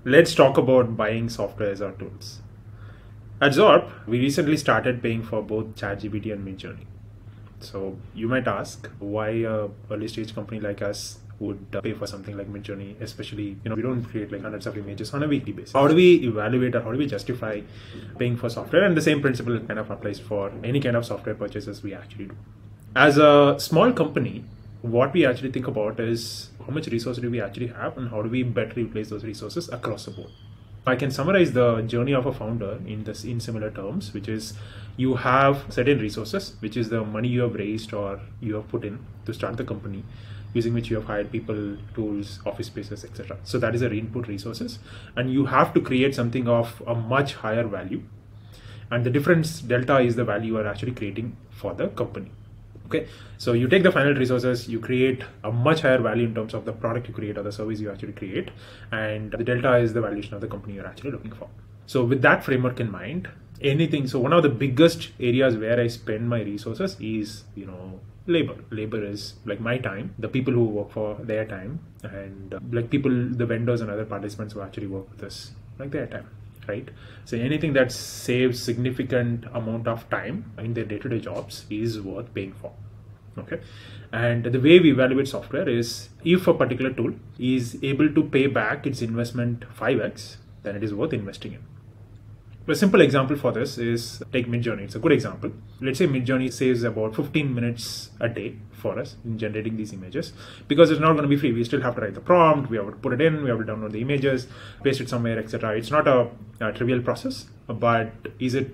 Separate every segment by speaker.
Speaker 1: Let's talk about buying softwares or tools. At Zorp, we recently started paying for both ChatGPT and Midjourney. So you might ask why a early stage company like us would pay for something like Midjourney, especially, we don't create like hundreds of images on a weekly basis. How do we evaluate or how do we justify paying for software? And the same principle kind of applies for any kind of software purchases we actually do. As a small company, what we actually think about is how much resource do we actually have and how do we better utilize those resources across the board. I can summarize the journey of a founder in similar terms, which is you have certain resources, which is the money you have raised or you have put in to start the company, using which you have hired people, tools, office spaces, etc. So that is the input resources, and you have to create something of a much higher value, and the difference delta is the value you are actually creating for the company. Okay, so you take the final resources, you create a much higher value in terms of the product you create or the service you actually create, and the delta is the valuation of the company you're actually looking for. So with that framework in mind, so one of the biggest areas where I spend my resources is, labor. Labor is like my time, the people who work for their time, and like the vendors and other participants who actually work with us, like their time. Right? So anything that saves significant amount of time in their day-to-day jobs is worth paying for. Okay. And the way we evaluate software is if a particular tool is able to pay back its investment 5x, then it is worth investing in. A simple example for this is take Midjourney. It's a good example. Let's say Midjourney saves about 15 minutes a day for us in generating these images, because it's not going to be free. We still have to write the prompt, we have to put it in, we have to download the images, paste it somewhere, etc. It's not a trivial process, but is it,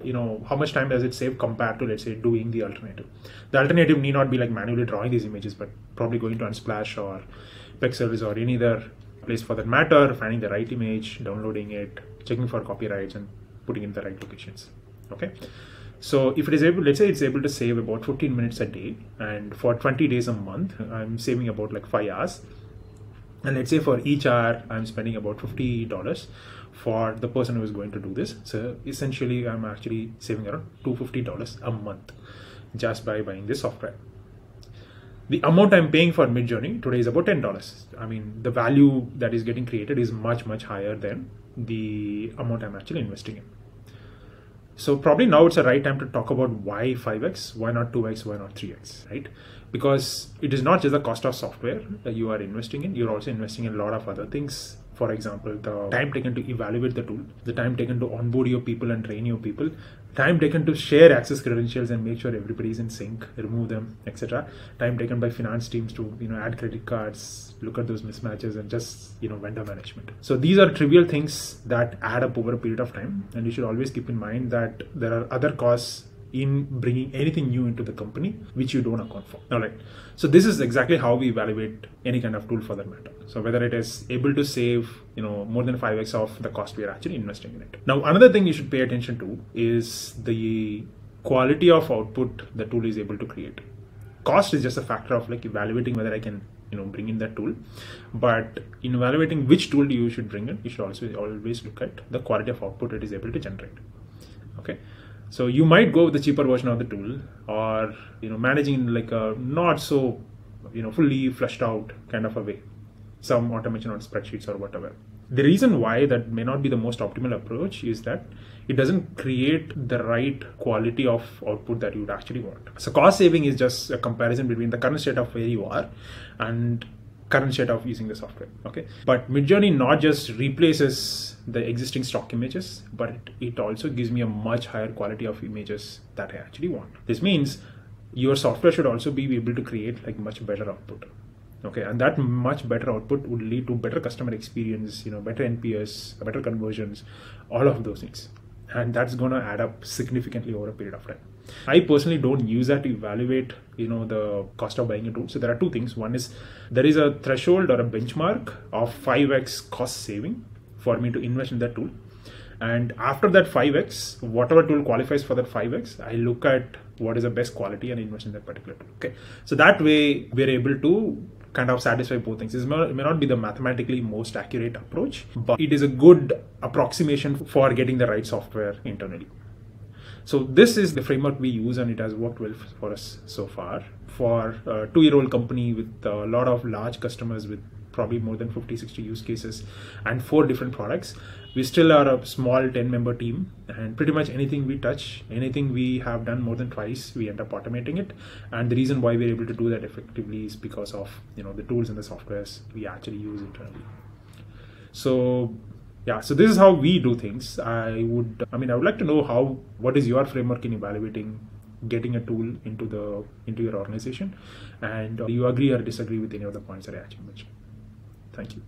Speaker 1: how much time does it save compared to, let's say, doing the alternative? The alternative need not be like manually drawing these images, but probably going to Unsplash or Pexels or any other place for that matter, finding the right image, downloading it, checking for copyrights and putting in the right locations. Okay, so if it is able, let's say it's able to save about 15 minutes a day, and for 20 days a month I'm saving about like 5 hours, and let's say for each hour I'm spending about $50 for the person who is going to do this. So essentially I'm actually saving around $250 a month just by buying this software. The amount I'm paying for Midjourney today is about $10. I mean, the value that is getting created is much higher than the amount I'm actually investing in. So probably now it's the right time to talk about why 5x, why not 2x, why not 3x, right? Because it is not just the cost of software that you are investing in, you're also investing in a lot of other things. For example, the time taken to evaluate the tool, the time taken to onboard your people and train your people, time taken to share access credentials and make sure everybody is in sync, remove them, etc. Time taken by finance teams to add credit cards, look at those mismatches, and just vendor management. So these are trivial things that add up over a period of time, and you should always keep in mind that there are other costs in bringing anything new into the company which you don't account for. All right, so this is exactly how we evaluate any kind of tool for that matter. So whether it is able to save more than 5x of the cost we are actually investing in it. Now another thing you should pay attention to is the quality of output the tool is able to create. Cost is just a factor of like evaluating whether I can bring in that tool, but in evaluating which tool you should bring in, you should also always look at the quality of output it is able to generate. Okay, so you might go with the cheaper version of the tool, or managing like a not so fully fleshed out kind of a way, some automation on spreadsheets or whatever. The reason why that may not be the most optimal approach is that it doesn't create the right quality of output that you would actually want. So cost saving is just a comparison between the current state of where you are and current state of using the software. Okay, but Midjourney not just replaces the existing stock images, but it also gives me a much higher quality of images that I actually want. This means your software should also be able to create like much better output. Okay, and that much better output would lead to better customer experience, better NPS, better conversions, all of those things, and that's going to add up significantly over a period of time. I personally don't use that to evaluate the cost of buying a tool. So there are two things. One is there is a threshold or a benchmark of 5x cost saving for me to invest in that tool, and after that 5x, whatever tool qualifies for that 5x, I look at what is the best quality and invest in that particular tool. Okay, so that way we're able to kind of satisfy both things. This may not be the mathematically most accurate approach, but it is a good approximation for getting the right software internally. So this is the framework we use, and it has worked well for us so far. For a 2-year-old company with a lot of large customers with probably more than 50-60 use cases and 4 different products, we still are a small 10-member team, and pretty much anything we touch, anything we have done more than twice, we end up automating it. And the reason why we're able to do that effectively is because of the tools and the softwares we actually use internally. So yeah, so this is how we do things. I would like to know what is your framework in evaluating getting a tool into your organization, and do you agree or disagree with any of the points that I actually mentioned? Thank you.